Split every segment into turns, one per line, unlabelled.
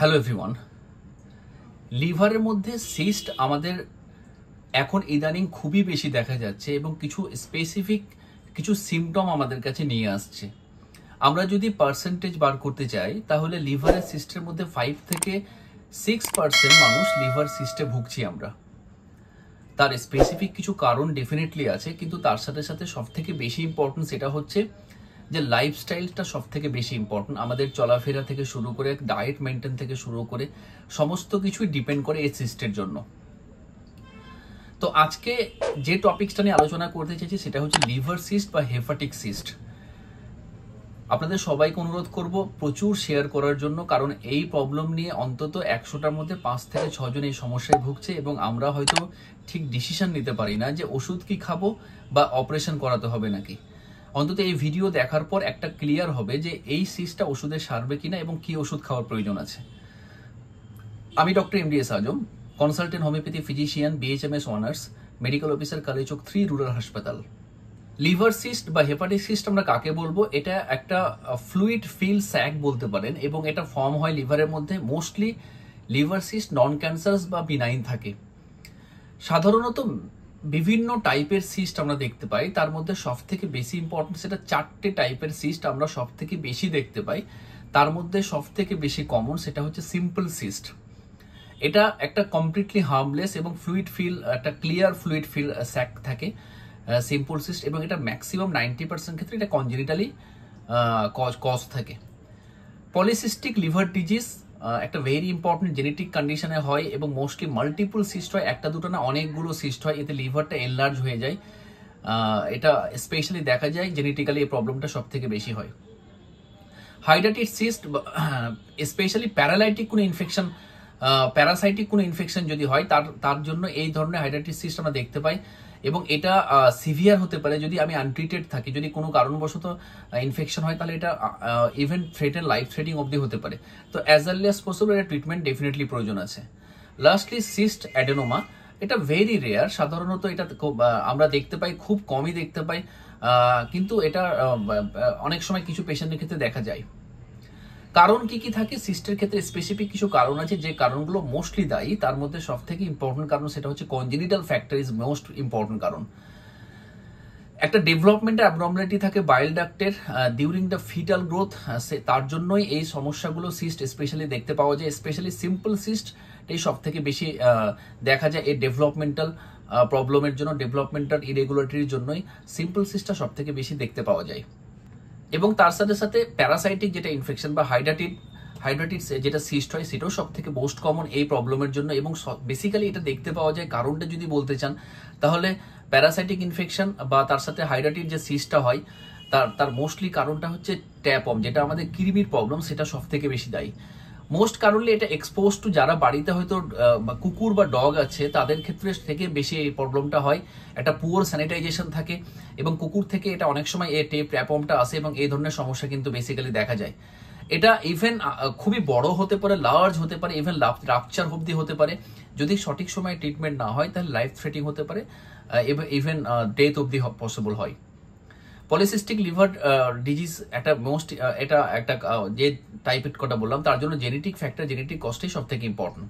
Hello everyone. লিভারের মধ্যে cyst আমাদের এখন ইদানিং খুবই বেশি দেখা যাচ্ছে এবং কিছু স্পেসিফিক কিছু সিমটম আমাদের কাছে নিয়ে আসছে। আমরা যদি পার্সেন্টেজ বার করতে চাই তাহলে লিভারের সিস্টের মধ্যে 5 থেকে 6% মানুষ লিভার সিস্টে ভুগছি আমরা। তার স্পেসিফিক কিছু কারণ ডেফিনেটলি আছে, কিন্তু তার সাথে সাথে সব থেকে বেশি ইম্পর্টেন্ট সেটা হচ্ছে যে লাইফস্টাইলটা সব থেকে বেশি ইম্পর্টেন্ট। আমাদের চলাফেরা থেকে শুরু করে ডায়েট মেনটেন থেকে শুরু করে সমস্ত কিছুই ডিপেন্ড করে এই সিস্টের জন্য। তো আজকে যে টপিকসটা নিয়ে আলোচনা করতে চাইছি সেটা হচ্ছে লিভার সিস্ট বা হেপাটিক সিস্ট। আপনাদের সবাইকে অনুরোধ করব প্রচুর শেয়ার করার জন্য, কারণ এই প্রবলেম নিয়ে অন্তত 100টার মধ্যে 5 থেকে 6 জন এই সমস্যায় ভুগছে এবং আমরা হয়তো ঠিক ডিসিশন নিতে পারি না যে ওষুধ কি খাবো বা অপারেশন করাতে হবে নাকি। অন্তত এই ভিডিও দেখার পর একটা ক্লিয়ার হবে যে এই সিস্টটা ওষুধে সারবে কিনা এবং কি ওষুধ খাওয়ার প্রয়োজন আছে। আমি doctor MDS Azam, consultant homeopathy physician, BHMS honours, medical officer, Kaliachak 3 rural হাসপাতাল। লিভার সিস্ট বা হেপাটিক সিস্ট আমরা কাকে বলবো? এটা একটা ফ্লুইড ফিল স্যাক বলতে পারেন এবং এটা ফর্ম হয় লিভারের মধ্যে। মোস্টলি লিভার সিস্ট নন ক্যান্সারাস বা বিনাইন থাকে। সাধারণত বিভিন্ন টাইপের সিস্ট আমরা দেখতে পাই, তার মধ্যে সব থেকে বেশি ইম্পর্টেন্ট সেটা 4টে টাইপের সিস্ট আমরা সব থেকে বেশি দেখতে পাই। তার মধ্যে সব থেকে বেশি কমন সেটা হচ্ছে সিম্পল সিস্ট। এটা একটা কমপ্লিটলি হার্মলেস এবং ফ্লুইড ফিল, একটা ক্লিয়ার ফ্লুইড ফিল স্যাক থাকে সিম্পল সিস্ট, এবং এটা ম্যাক্সিমাম 90% ক্ষেত্রে এটা কনজেনিটালি কজ থাকে। পলিসিস্টিক লিভার ডিজিজ একটা ভেরি ইম্পর্টেন্ট জেনেটিক কন্ডিশনে হয় এবং মোস্টলি মাল্টিপল সিস্ট হয়, একটা দুটো না অনেকগুলো সিস্ট হয়, এতে লিভারটা এনলার্জ হয়ে যায়। এটা স্পেশালি দেখা যায় জেনেটিক্যালি এই প্রবলেমটা সব থেকে বেশি হয়। হাইড্রাটিক সিস্ট স্পেশালি প্যারালাইটিক কোনো ইনফেকশন, প্যারাসাইটিক কোনো ইনফেকশন যদি হয় তার জন্য এই ধরনের হাইড্রাটিক সিস্ট আমরা দেখতে পাই এবং এটা সিভিয়ার হতে পারে যদি আমি আনট্রিটেড থাকি। যদি কোনো কারণবশত ইনফেকশন হয় তাহলে এটা ইভেন থ্রেটেন, লাইফ থ্রেটিং অবধি হতে পারে। তো অ্যাজ আর্লি অ্যাজ পসিবল এটা ট্রিটমেন্ট ডেফিনেটলি প্রয়োজন আছে। লাস্টলি সিস্ট অ্যাডেনোমা, এটা ভেরি রেয়ার। সাধারণত এটা আমরা দেখতে পাই, খুব কমই দেখতে পাই, কিন্তু এটা অনেক সময় কিছু পেশেন্টের ক্ষেত্রে দেখা যায়। কারণ কি কি থাকে সিস্টের ক্ষেত্রে? স্পেসিফিক কিছু কারণ আছে যে কারণগুলো মোস্টলি দায়ী। তার মধ্যে সব থেকে ইম্পর্টেন্ট কারণ সেটা হচ্ছে congenital factor is most important কারণ। একটা ডেভেলপমেন্টের অ্যাবনর্মালিটি থাকে বাইল ডাক্টের ডিউরিং দ্য ফিটাল গ্রোথ, তার জন্যই এই সমস্যাগুলো সিস্ট স্পেশালি দেখতে পাওয়া যায়। স্পেশালি সিম্পল সিস্ট এই সব থেকে বেশি দেখা যায় এই ডেভেলপমেন্টাল প্রবলেমের জন্য, ডেভেলপমেন্টাল ইরেগুলারিটির জন্যই সিম্পল সিস্টটা সব থেকে বেশি দেখতে পাওয়া যায়। এবং তার সাথে সাথে প্যারাসাইটিক যেটা ইনফেকশন বা হাইড্রাটিস যেটা সিস্ট হয় সেটাও সব থেকে মোস্ট কমন এই প্রবলেমের জন্য। এবং বেসিক্যালি এটা দেখতে পাওয়া যায়, কারণটা যদি বলতে চান তাহলে প্যারাসাইটিক ইনফেকশন বা তার সাথে হাইড্রাটিস যে সিস্টটা হয় তার মোস্টলি কারণটা হচ্ছে ট্যাপম, যেটা আমাদের কৃমির প্রবলেম, সেটা সব থেকে বেশি দায়ী। মোস্ট কারণলি এটা এক্সপোজ টু যারা বাড়িতে হয়তো কুকুর বা ডগ আছে তাদের ক্ষেত্রে থেকে বেশি এই প্রবলেমটা হয়। একটা পুয়ার স্যানিটাইজেশন থাকে এবং কুকুর থেকে এটা অনেক সময় এই ট্যাপমটা আসে এবং এই ধরনের সমস্যা কিন্তু বেসিক্যালি দেখা যায়। এটা ইভেন খুবই বড় হতে পারে, লার্জ হতে পারে, ইভেন রাপচার অবধি হতে পারে। যদি সঠিক সময়ে ট্রিটমেন্ট না হয় তাহলে লাইফ থ্রেটিং হতে পারে, ইভেন ডেথ অবধি পসিবল হয়। পলিসিস্টিক লিভার ডিজিজ একটা এটা একটা যে টাইপের কথা বললাম তার জন্য জেনেটিক ফ্যাক্টর, জেনেটিক কস্টই সব থেকে ইম্পর্টেন্ট।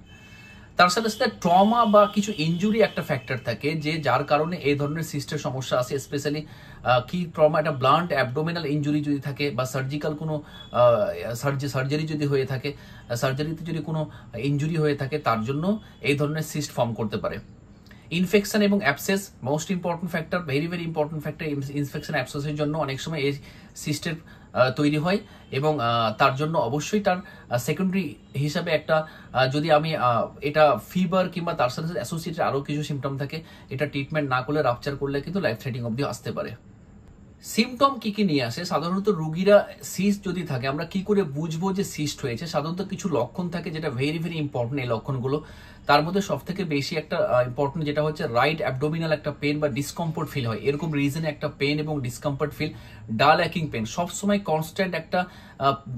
তার সাথে সাথে ট্রমা বা কিছু ইনজুরি একটা ফ্যাক্টর থাকে যে যার কারণে এই ধরনের সিস্টের সমস্যা আসে। স্পেশালি কি ট্রমা, একটা ব্লান্ট অ্যাবডোমিনাল ইনজুরি যদি থাকে বা সার্জিক্যাল কোনো সার্জারি যদি হয়ে থাকে, সার্জারিতে যদি কোনো ইনজুরি হয়ে থাকে তার জন্য এই ধরনের সিস্ট ফর্ম করতে পারে। ইনফেকশন এবং abscess most important factor, very very important factor. Infection অ্যাবসেসের জন্য অনেক সময় এই সিস্টের তৈরি হয় এবং তার জন্য অবশ্যই তার সেকেন্ডারি হিসাবে একটা যদি আমি এটা ফিভার কিংবা তার সাথে অ্যাসোসিয়েটেড আরও কিছু সিমটম থাকে, এটা ট্রিটমেন্ট না করলে, রাপচার করলে কিন্তু লাইফ থ্রেটিং অবধি আসতে পারে। সিমটম কি কি নিয়ে আসে? সাধারণত রোগীরা সিস্ট যদি থাকে আমরা কি করে বুঝবো যে সিস্ট হয়েছে? সাধারণত কিছু লক্ষণ থাকে যেটা ভেরি ভেরি ইম্পর্টেন্ট। এই লক্ষণগুলো তার মধ্যে সব থেকে বেশি একটা ইম্পর্টেন্ট যেটা হচ্ছে রাইট অ্যাবডোমিনাল একটা পেন বা ডিসকমফোর্ট ফিল হয়। এরকম রিজনে একটা পেন এবং ডিসকমফোর্ট ফিল, ডাল অ্যাকিং পেন, সবসময় কনস্ট্যান্ট একটা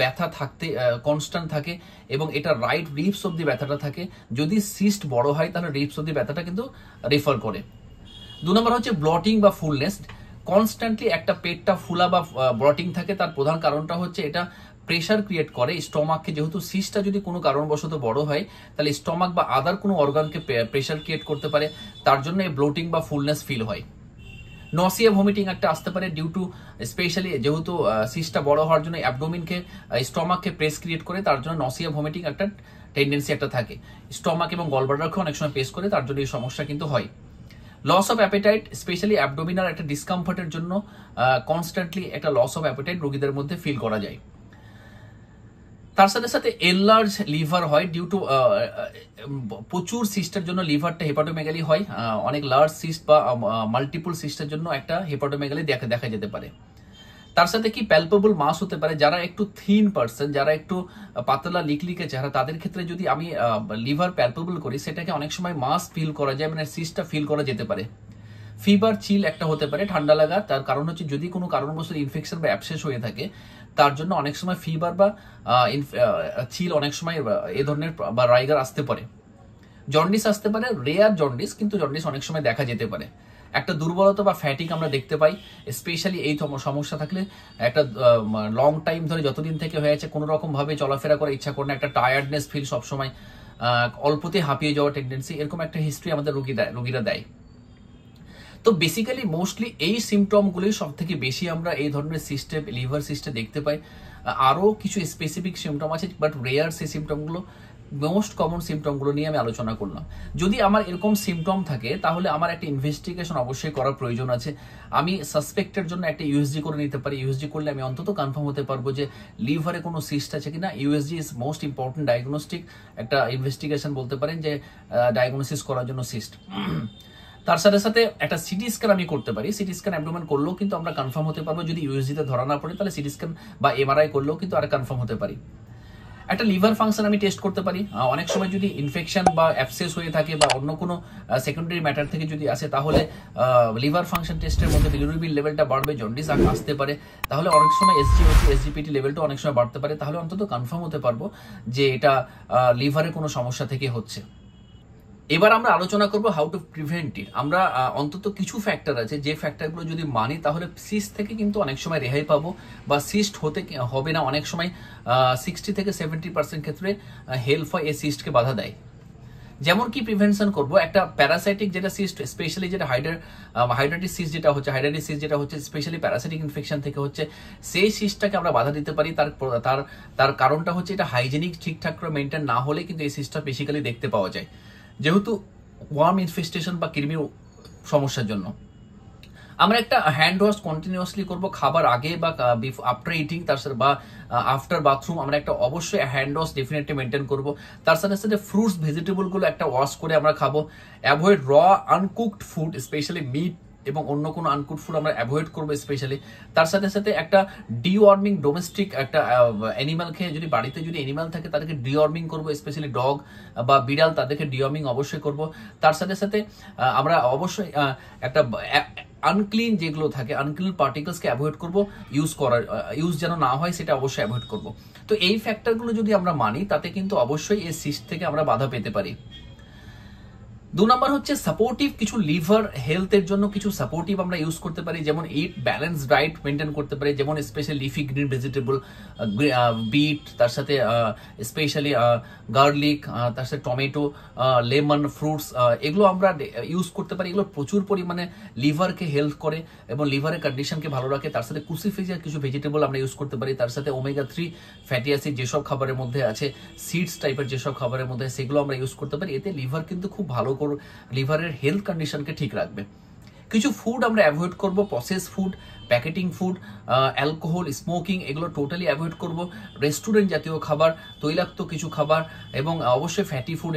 ব্যথা থাকতে কনস্ট্যান্ট থাকে এবং এটা রাইট রিপস অব্দি ব্যথাটা থাকে। যদি সিস্ট বড় হয় তাহলে রিপস অব্দি ব্যথাটা কিন্তু রেফার করে। 2 নম্বর হচ্ছে ব্লটিং বা ফুলনেস। কনস্ট্যান্টলি একটা পেটটা ফুলা বা ব্লটিং থাকে, তার প্রধান কারণটা হচ্ছে এটা প্রেশার ক্রিয়েট করে স্টমাককে, যেহেতু সিস্টটা যদি কোনো কারণবশত বড় হয় তাহলে স্টমাক বা আদার কোনো অর্গানকে প্রেশার ক্রিয়েট করতে পারে, তার জন্য এই ব্লোটিং বা ফুলনেস ফিল হয়। নসিয়া ভমিটিং একটা আসতে পারে ডিউ টু স্পেশালি যেহেতু সিস্টটা বড় হওয়ার জন্য অ্যাবডোমিনকে স্টমাককে প্রেস ক্রিয়েট করে, তার জন্য নসিয়া ভমিটিং একটা টেন্ডেন্সি একটা থাকে। স্টমাক এবং গলব্লাডারকে অনেক সময় প্রেস করে, তার জন্য এই সমস্যা কিন্তু হয়। Loss of appetite, specially abdominal একটা ডিসকমফর্টের জন্য কনস্ট্যান্টলি একটা লস অফ অ্যাপেটাইট রোগীদের মধ্যে ফিল করা যায়। তার সাথে সাথে এনলার্জ লিভার হয় ডিউ টু প্রচুর সিস্টের জন্য লিভারটা হেপাটোমেগালি হয়। অনেক লার্জ সিস্ট বা মাল্টিপল সিস্টের জন্য একটা হেপাটোমেগালি দেখা যেতে পারে। তার সাথে কি প্যালপেবল মাস হতে পারে, যারা একটু থিন পার্সন, যারা একটু পাতলা লিকলিকে চেহারা, তাদের ক্ষেত্রে যদি আমি লিভার প্যালপেবল করি সেটাকে অনেক সময় মাস ফিল করা যায়, মানে সিস্টটা ফিল করা যেতে পারে। ফিভার চিল একটা হতে পারে, ঠান্ডা লাগা, তার কারণ হচ্ছে যদি কোনো কারণবশত ইনফেকশন বা অ্যাবসেস হয়ে থাকে তার জন্য অনেক সময় ফিভার বা চিল অনেক সময় এ ধরনের বা রাইগার আসতে পারে। জন্ডিস আসতে পারে, রেয়ার জন্ডিস, কিন্তু জন্ডিস অনেক সময় দেখা যেতে পারে। একটা দুর্বলতা বা ফ্যাটিক আমরা দেখতে পাই, স্পেশালি এই সমস্যা থাকলে একটা লং টাইম ধরে যতদিন থেকে হয়েছে কোনো রকম ভাবে চলাফেরা করার ইচ্ছা করে না, একটা টায়ার্ডনেস ফিল সবসময়, অল্পতে হাঁপিয়ে যাওয়ার টেন্ডেন্সি, এরকম একটা হিস্ট্রি আমাদের রোগীরা দেয়। তো বেসিক্যালি মোস্টলি এই সিমটমগুলোই সব থেকে বেশি আমরা এই ধরনের সিস্টেম লিভার সিস্টে দেখতে পাই। আরও কিছু স্পেসিফিক সিমটম আছে, বাট রেয়ার সেই সিমটমগুলো, মোস্ট কমন সিমটমগুলো নিয়ে আমি আলোচনা করলাম। যদি আমার এরকম সিমটম থাকে তাহলে আমার একটা ইনভেস্টিগেশন অবশ্যই করার প্রয়োজন আছে। আমি সাসপেক্টের জন্য একটা ইউএসজি করে নিতে পারি। ইউএসজি করলে আমি অন্তত কনফার্ম হতে পারবো যে লিভারে কোনো সিস্ট আছে কিনা। USG is most important diagnostic একটা ইনভেস্টিগেশন বলতে পারেন, যে ডায়াগনোসিস করার জন্য সিস্ট। তার সাথে সাথে একটা সিটি স্ক্যান আমি করতে পারি। সিটি স্ক্যান অ্যাবডোমেন করলেও কিন্তু আমরা কনফার্ম হতে পারবো। যদি ইউএসজিতে ধরা না পড়ে তাহলে সিটি স্ক্যান বা এমআরআই করলেও কিন্তু আর কনফার্ম হতে পারি। একটা লিভার ফাংশন আমি টেস্ট করতে পারি। অনেক সময় যদি ইনফেকশন বা অ্যাবসেস হয়ে থাকে বা অন্য কোনো সেকেন্ডারি ম্যাটার থেকে যদি আসে তাহলে লিভার ফাংশন টেস্টের মধ্যে বিলিরুবিন লেভেলটা বাড়বে, জন্ডিস আসতে পারে, তাহলে অনেক সময় এসজিওটি এসজিপিটি লেভেলটা অনেক সময় বাড়তে পারে। তাহলে অন্তত কনফার্ম হতে পারবো যে এটা লিভারে কোনো সমস্যা থেকে হচ্ছে। এবার আমরা আলোচনা করব হাউ টু প্রিভেন্ট ইট। আমরা অন্তত কিছু ফ্যাক্টর আছে, যে ফ্যাক্টরগুলো যদি মানি তাহলে সিস্ট থেকে কিন্তু অনেক সময় রেহাই পাবো, বা সিস্ট হতে হবে না। অনেক সময় 60 থেকে 70% ক্ষেত্রে হেল্প হয় এই সিস্টকে বাধা দেয়। যেমন কি প্রিভেনশন করব, একটা প্যারাসাইটিক যেটা সিস্ট, স্পেশালি যেটা হাইড্রাটিস সিস্ট যেটা হচ্ছে, হাইড্রাটিস সিস্ট যেটা হচ্ছে স্পেশালি প্যারাসাইটিক ইনফেকশন থেকে হচ্ছে, সেই সিস্টটাকে আমরা বাধা দিতে পারি। তার কারণটা হচ্ছে এটা হাইজেনিক ঠিকঠাক করে মেনটেন না হলে কিন্তু এই সিস্টটা বেসিক্যালি দেখতে পাওয়া যায়, যেহেতু ওয়ার্ম ইনফেস্টেশন বা কৃমির সমস্যার জন্য। আমরা একটা হ্যান্ড ওয়াশ কন্টিনিউয়াসলি করব খাবার আগে বা আফটার ইটিং, তার সাথে বা আফটার বাথরুম আমরা একটা অবশ্যই হ্যান্ড ওয়াশ ডেফিনেটলি মেনটেন করব। তার সাথে সাথে ফ্রুটস ভেজিটেবলগুলো একটা ওয়াশ করে আমরা খাবো। অ্যাভয়েড র আনকুকড ফুড, স্পেশালি মিট এবং অন্য কোনো আনকুকড ফুড আমরা অ্যাভয়েড করবো স্পেশালি। তার সাথে সাথে একটা ডিওয়ার্মিং ডোমেস্টিক একটা অ্যানিমালকে, যদি বাড়িতে যদি অ্যানিমাল থাকে তাদেরকে ডিওয়ার্মিং করবো, স্পেশালি ডগ বা বিড়াল, তাদেরকে ডিওয়ার্মিং অবশ্যই করব। তার সাথে সাথে আমরা অবশ্যই একটা আনক্লিন যেগুলো থাকে, আনক্লিন পার্টিকেলসকে অ্যাভয়েড করবো, ইউজ যেন না হয় সেটা অবশ্যই অ্যাভয়েড করব। তো এই ফ্যাক্টরগুলো যদি আমরা মানি তাতে কিন্তু অবশ্যই এই সিস্ট থেকে আমরা বাধা পেতে পারি। 2 নম্বর হচ্ছে সাপোর্টিভ কিছু লিভার হেলথের জন্য কিছু সাপোর্টিভ আমরা ইউজ করতে পারি, যেমন ইট ব্যালেন্স ডায়েট মেনটেন করতে পারি, যেমন specially leafy green vegetable, beet, তার সাথে স্পেশালি গার্লিক, তার সাথে টমেটো, লেমন, ফ্রুটস, এগুলো আমরা ইউজ করতে পারি। এগুলো প্রচুর পরিমাণে লিভারকে হেল্প করে এবং লিভারের কন্ডিশনকে ভালো রাখে। তার সাথে ক্রুসিফেরিয়ার কিছু ভেজিটেবল আমরা ইউজ করতে পারি। তার সাথে ওমেগা 3 ফ্যাটি অ্যাসিড যেসব খাবারের মধ্যে আছে, সিডস টাইপের যেসব খাবারের মধ্যে, সেগুলো আমরা ইউজ করতে পারি। এতে লিভার কিন্তু খুব ভালো লিভারের হেলথ কন্ডিশনকে ঠিক রাখবে। কিছু ফুড আমরা অ্যাভয়েড করব, process food, packeting food, alcohol, smoking, এগুলো টোটালি অ্যাভয়েড করব। রেস্টুরেন্ট জাতীয় খাবার, তৈলাক্ত কিছু খাবার এবং অবশ্যই ফ্যাটি ফুড,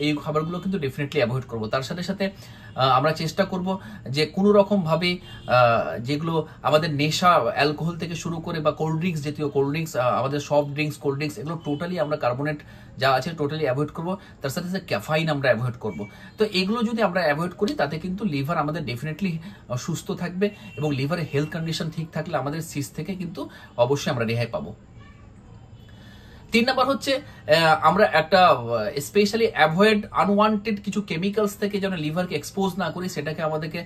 এই খাবারগুলো কিন্তু ডেফিনেটলি অ্যাভয়েড করব। তার সাথে সাথে আমরা চেষ্টা করব যে কোনো রকমভাবে যেগুলো আমাদের নেশা, অ্যালকোহল থেকে শুরু করে বা কোল্ড ড্রিঙ্কস জাতীয়, আমাদের সফট ড্রিঙ্কস, কোল্ড ড্রিঙ্কস, এগুলো টোটালি আমরা কার্বোনেট যা আছে টোটালি অ্যাভয়েড করব। তার সাথে সাথে ক্যাফাইন আমরা অ্যাভয়েড করব। তো এগুলো যদি আমরা অ্যাভয়েড করি তাতে কিন্তু লিভার আমাদের ডেফিনেটলি সুস্থ থাকবে এবং লিভারের হেলথ কন্ডিশন ঠিক থাকলে আমাদের সিস্ট থেকে কিন্তু অবশ্যই আমরা রেহাই পাবো। 3 নম্বর হচ্ছে আমরা একটা স্পেশালি অ্যাভয়েড আনওয়ান্টেড কিছু কেমিক্যালস থেকে যেন লিভারকে এক্সপোজ না করি, সেটাকে আমাদেরকে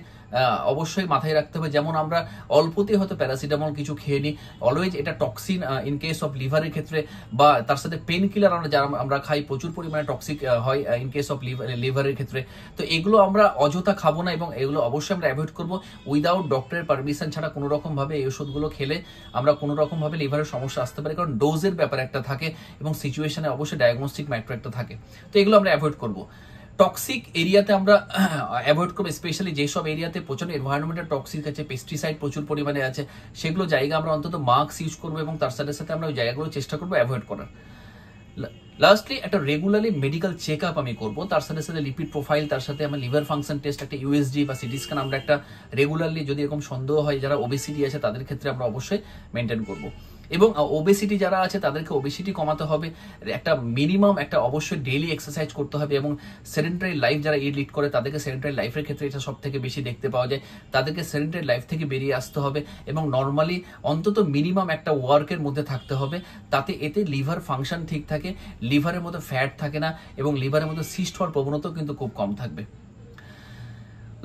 অবশ্যই মাথায় রাখতে হবে। যেমন আমরা অল্পতে হয়তো প্যারাসিটামল কিছু খেয়ে নিই, অলওয়েজ এটা টক্সিন ইন কেস অফ লিভারের ক্ষেত্রে, বা তার সাথে পেন কিলার আমরা খাই প্রচুর পরিমাণে টক্সিক হয় ইন কেস অফ লিভারের ক্ষেত্রে। তো এগুলো আমরা অযথা খাবো না এবং এগুলো অবশ্যই আমরা অ্যাভয়েড করবো। উইদাউট ডক্টরের পারমিশন ছাড়া কোনো রকম ভাবে এই ওষুধগুলো খেলে আমরা কোনো রকম ভাবে লিভারের সমস্যা আসতে পারে, কারণ ডোজের ব্যাপার একটা থাকে এবং সিচুয়েশনে অবশ্যই ডায়াগনস্টিক ম্যাটার একটা থাকে। তো এগুলো আমরা অ্যাভয়েড করবো। টক্সিক এরিয়াতে আমরা অ্যাভয়েড করবো, স্পেশালি যেসব এরিয়াতে প্রচন্ড এনভায়রনমেন্টাল টক্সিক আছে, পেস্টিসাইড প্রচুর পরিমাণে আছে, সেগুলো জায়গা আমরা অন্তত মাস্ক ইউজ করবো এবং তার সাথে সাথে আমরা ওই জায়গাগুলো চেষ্টা করবো অ্যাভয়েড করার। লাস্টলি একটা রেগুলারলি মেডিকেল চেক আপ আমি করবো, তার সাথে সাথে লিপিড প্রোফাইল, তার সাথে আমার লিভার ফাংশন টেস্ট, একটা ইউএসজি বা সিটি স্ক্যান আমরা একটা রেগুলারলি, যদি এরকম সন্দেহ হয় যারা ওবেসিটি আছে তাদের ক্ষেত্রে আমরা অবশ্যই মেনটেন করবো। এবং ওবেসিটি যারা আছে তাদেরকে ওবেসিটি কমাতে হবে, একটা মিনিমাম একটা অবশ্যই ডেইলি এক্সারসাইজ করতে হবে, এবং সেডেন্টারি লাইফ যারা লিড করে তাদেরকে সেডেন্টারি লাইফের ক্ষেত্রে এটা সব থেকে বেশি দেখতে পাওয়া যায়, তাদেরকে সেডেন্টারি লাইফ থেকে বেরিয়ে আসতে হবে এবং নর্মালি অন্তত মিনিমাম একটা ওয়ার্কের মধ্যে থাকতে হবে, তাতে এতে লিভার ফাংশন ঠিক থাকে, লিভারের মধ্যে ফ্যাট থাকে না এবং লিভারের মধ্যে সিস্ট হওয়ার প্রবণতাও কিন্তু খুব কম থাকবে।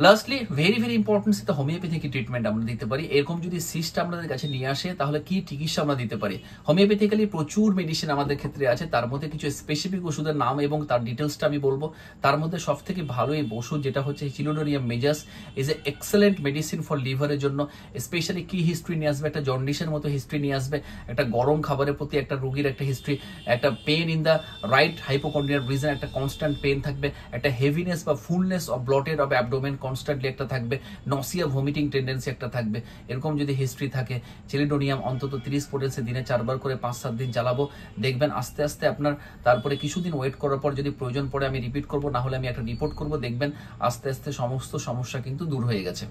লাস্টলি ভেরি ভেরি ইম্পর্টেন্ট, সেটা হোমিওপ্যাথিক ট্রিটমেন্ট আমরা দিতে পারি। এরকম যদি সিস্ট আমাদের কাছে নিয়ে আসে তাহলে কি চিকিৎসা আমরা দিতে পারি। হোমিওপ্যাথিক্যালি প্রচুর মেডিসিন আমাদের ক্ষেত্রে আছে, তার মধ্যে কিছু স্পেসিফিক ওষুধের নাম এবং তার ডিটেলসটা আমি বলবো। তার মধ্যে সব থেকে ভালো এই ওষুধ যেটা হচ্ছে chelidonium majus, is a excellent medicine for লিভারের জন্য। স্পেশালি কি হিস্ট্রি নিয়ে আসবে, একটা জন্ডিসের মতো হিস্ট্রি নিয়ে আসবে, একটা গরম খাবারের প্রতি একটা রোগীর একটা হিস্ট্রি, একটা pain in the right hypochondrial region, একটা কনস্ট্যান্ট পেন থাকবে, একটা হেভিনেস বা fullness of bloated of abdomen constantly একটা থাকবে, নসিয়া ভমিটিং টেন্ডেন্সি একটা থাকবে। এরকম যদি হিস্ট্রি থাকে, চিলিডোনিয়াম অন্তত 30 পোটেন্সি দিনে 4 বার করে 5-7 দিন চালাবো, দেখবেন আস্তে আস্তে আপনার, তারপরে কিছুদিন ওয়েট করার পর যদি প্রয়োজন পড়ে আমি রিপিট করবো, না হলে আমি একটা রিপোর্ট করবো, দেখবেন আস্তে আস্তে সমস্ত সমস্যা কিন্তু দূর হয়ে গেছে।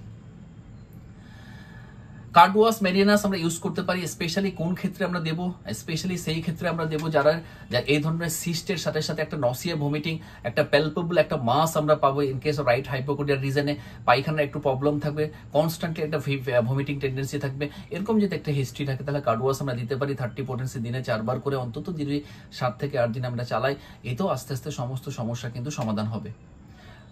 কার্ডওয়াস মেরিনাস আমরা ইউজ করতে পারি, স্পেশালি কোন ক্ষেত্রে আমরা দেবো, স্পেশালি সেই ক্ষেত্রে আমরা দেবো যারা এই ধরনের সিস্টের সাথে সাথে একটা নসিয়া ভমিটিং, একটা প্যালপেবল একটা মাস আমরা পাবো ইন কেস অফ রাইট হাইপোকন্ড্রিয়াল রিজনে, পায়খানার একটু প্রবলেম থাকবে, কনস্ট্যান্টলি একটা ভমিটিং টেন্ডেন্সি থাকবে, এরকম যদি একটা হিস্ট্রি থাকে তাহলে কার্ডওয়াস আমরা দিতে পারি 30 পোটেন্সি দিনে 4 বার করে, অন্তত যদি 7 থেকে 8 দিন আমরা চালাই, এতেও আস্তে আস্তে সমস্ত সমস্যা কিন্তু সমাধান হবে।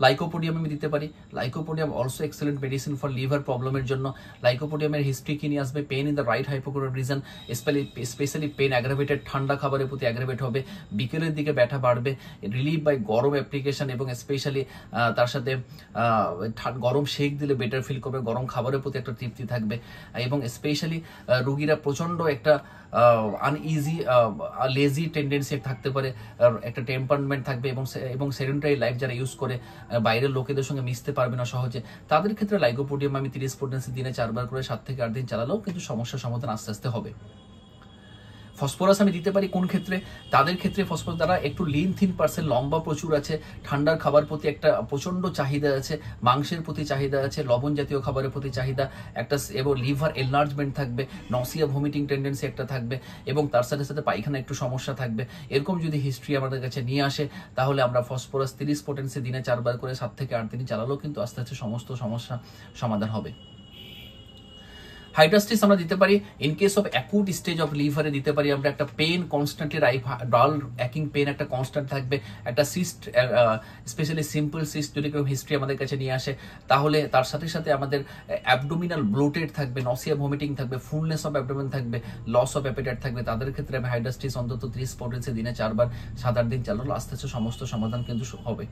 লাইকোপোডিয়াম আমি দিতে পারি, lycopodium also excellent medicine for liver প্রবলেমের জন্য। লাইকোপোডিয়ামের হিস্ট্রি কি নিয়ে আসবে, pain in the right hypochondrial region, specially pain aggravated, ঠান্ডা খাবারের প্রতি অ্যাগ্রাভেট হবে, বিকেলের দিকে ব্যথা বাড়বে, রিলিভ বাই গরম অ্যাপ্লিকেশন, এবং স্পেশালি তার সাথে গরম শেক দিলে বেটার ফিল করবে, গরম খাবারের প্রতি একটা তৃপ্তি থাকবে, এবং স্পেশালি রোগীরা প্রচন্ড একটা আনইজি লেজি টেন্ডেন্সি থাকতে পারে, একটা টেম্পারমেন্ট থাকবে, এবং সেডেন্টারি লাইফ যারা ইউজ করে বাইরের লোকেদের সঙ্গে মিশতে পারবে না সহজে, তাদের ক্ষেত্রে লাইকোপোডিয়াম আমি 30 পোটেন্সি দিনে 4 বার করে 7 থেকে 8 দিন চালালেও কিন্তু সমস্যার সমাধান আস্তে আস্তে হবে। ফসফরাস আমি দিতে পারি কোন ক্ষেত্রে, তাদের ক্ষেত্রে ফসফরাস দ্বারা একটু লিন থিন পার্সেন্ট, লম্বা প্রচুর আছে, ঠান্ডার খাবার প্রতি একটা প্রচন্ড চাহিদা আছে, মাংসের প্রতি চাহিদা আছে, লবণ জাতীয় খাবারের প্রতি চাহিদা একটা, এবং লিভার এনলার্জমেন্ট থাকবে, নসিয়া ভমিটিং টেন্ডেন্সি একটা থাকবে, এবং তার সাথে সাথে পায়খানা একটু সমস্যা থাকবে। এরকম যদি হিস্ট্রি আমাদের কাছে নিয়ে আসে তাহলে আমরা ফসফরাস 30 পোটেন্সি দিনে 4 বার করে 7 থেকে 8 দিন চালালেও কিন্তু আস্তে আস্তে সমস্ত সমস্যা সমাধান হবে। হাইড্রাস্টিস আমরা দিতে পারি in case of acute stage of লিভারে দিতে পারি আমরা, একটা পেন কনস্ট্যান্টলি ডাল অ্যাকিং পেন একটা কনস্ট্যান্ট থাকবে, একটা সিস্ট, স্পেশালি সিম্পল সিস্ট যদি কেউ হিস্ট্রি আমাদের কাছে নিয়ে আসে তাহলে তার সাথে সাথে আমাদের অ্যাবডোমিনাল ব্লোটেড থাকবে, নসিয়া ভমিটিং থাকবে, ফুলনেস অফ অ্যাবডোমেন থাকবে, লস অফ অ্যাপেটাইট থাকবে, তাদের ক্ষেত্রে আমি হাইড্রাস্টিস অন্তত 30 পোটেন্সি দিনে 4 বার 7-8 দিন চালালো, আস্তে আস্তে সমস্ত সমাধান কিন্তু হবে।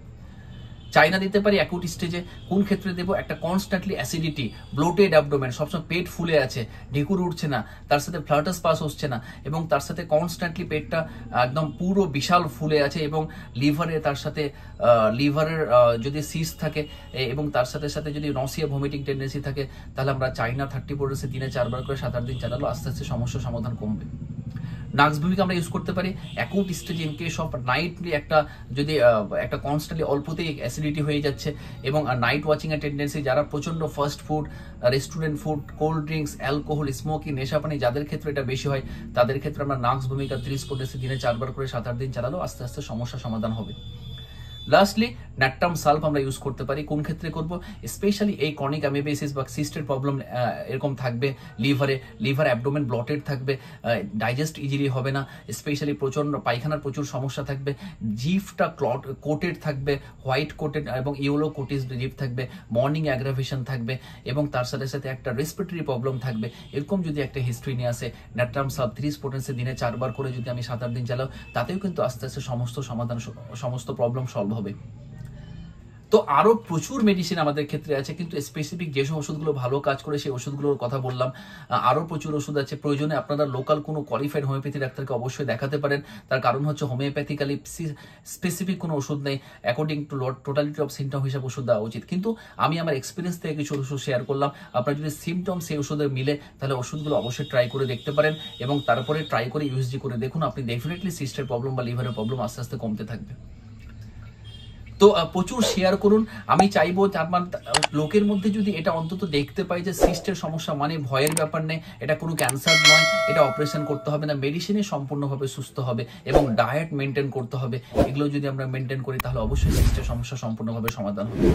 চাইনা দিতে পারি অ্যাকুট স্টেজে, কোন ক্ষেত্রে দেবো, একটা কনস্ট্যান্টলি অ্যাসিডিটি, ব্লোটেড অ্যাবডোমেন, সবসময় পেট ফুলে আছে, ঢেকুর উঠছে না, তার সাথে ফ্লাটাস পাস হচ্ছে না, এবং তার সাথে কনস্ট্যান্টলি পেটটা একদম পুরো বিশাল ফুলে আছে, এবং লিভারে তার সাথে লিভারের যদি সিস্ট থাকে এবং তার সাথে সাথে যদি নসিয়া ভমিটিং টেন্ডেন্সি থাকে, তাহলে আমরা চাইনা 30 পোটেন্সি দিনে 4 বার করে 7-8 দিন চালালো, আস্তে আস্তে সমস্যার সমাধান কমবে। নাক্স ভূমিকা আমরা ইউজ করতে পারি acute stage in case of nightly, একটা যদি একটা কনস্ট্যান্টলি অল্পতেই অ্যাসিডিটি হয়ে যাচ্ছে, এবং নাইট ওয়াচিং এর টেন্ডেন্সি, যারা প্রচন্ড fast food, restaurant food, cold drinks, alcohol, smoking, নেশাপানি যাদের ক্ষেত্রে এটা বেশি হয়, তাদের ক্ষেত্রে আমরা নাক্স ভূমিকা 30 পোটেন্সি দিনে 4 বার করে 7-8 দিন চালালো, আস্তে আস্তে সমস্যা সমাধান হবে। লাস্টলি ন্যাট্রাম সালফ আমরা ইউজ করতে পারি। কোন ক্ষেত্রে করব? স্পেশালি এই ক্রনিক অ্যামিবেসিস বা সিস্টের প্রবলেম এরকম থাকবে, লিভার অ্যাবডোমেন ব্লটেড থাকবে, ডাইজেস্ট ইজিলি হবে না, স্পেশালি প্রচন্ড পায়খানার প্রচুর সমস্যা থাকবে, জিভটা কোটেড থাকবে, হোয়াইট কোটেড এবং ইয়েলো কোটেড জিভ থাকবে, মর্নিং অ্যাগ্রাভেশন থাকবে এবং তার সাথে সাথে একটা রেসপিরেটরি প্রবলেম থাকবে, এরকম যদি একটা হিস্ট্রি নিয়ে আসে, ন্যাট্রাম সালফ 30 পোটেন্সি দিনে 4 বার করে যদি আমি 7-8 দিন চালাও, তাতেও কিন্তু আস্তে আস্তে সমস্ত প্রবলেম সলভ হবে। তো আরো প্রচুর মেডিসিন আমাদের ক্ষেত্রে আছে, কিন্তু স্পেসিফিক যেসব ওষুধগুলো ভালো কাজ করে সেই ওষুধগুলোর কথা বললাম। আরো প্রচুর ওষুধ আছে, প্রয়োজনে আপনারা লোকাল কোনো কোয়ালিফাইড হোমিওপ্যাথি ডাক্তারকে অবশ্যই দেখাতে পারেন। তার কারণ হচ্ছে হোমিওপ্যাথিক্যালি স্পেসিফিক কোনো ওষুধ নেই, according to totality of symptom হিসাবে ওষুধ দেওয়া উচিত। কিন্তু আমি আমার এক্সপিরিয়েন্স থেকে কিছু ওষুধ শেয়ার করলাম, আপনার যদি সিমটম সেই ওষুধে মিলে তাহলে ওষুধগুলো অবশ্যই ট্রাই করে দেখতে পারেন এবং তারপরে ট্রাই করে ইউএসজি করে দেখুন, আপনি ডেফিনেটলি সিস্টের প্রবলেম বা লিভারের প্রবলেম আস্তে আস্তে কমতে থাকবে। তো প্রচুর শেয়ার করুন। আমি চাইবো আমার লোকের মধ্যে যদি এটা অন্তত দেখতে পাই যে সিস্টের সমস্যা মানে ভয়ের ব্যাপার নেই, এটা কোনো ক্যান্সার নয়, এটা অপারেশন করতে হবে না, মেডিসিনে সম্পূর্ণভাবে সুস্থ হবে এবং ডায়েট মেনটেন করতে হবে। এগুলো যদি আমরা মেনটেন করি তাহলে অবশ্যই সিস্টের সমস্যা সম্পূর্ণভাবে সমাধান হবে।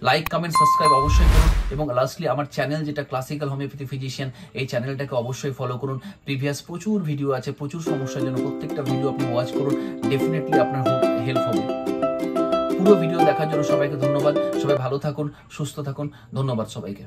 লাইক, কমেন্ট, সাবস্ক্রাইব অবশ্যই করুন এবং লাস্টলি আমার চ্যানেল যেটা ক্লাসিক্যাল হোমিওপ্যাথি ফিজিশিয়ান, এই চ্যানেলটাকে অবশ্যই ফলো করুন। প্রিভিয়াস প্রচুর ভিডিও আছে, প্রচুর সমস্যার জন্য প্রত্যেকটা ভিডিও আপনি ওয়াচ করুন, ডেফিনেটলি আপনার হেল্প হবে। পুরো ভিডিও দেখার জন্য সবাইকে ধন্যবাদ। সবাই ভালো থাকুন, সুস্থ থাকুন। ধন্যবাদ সবাইকে।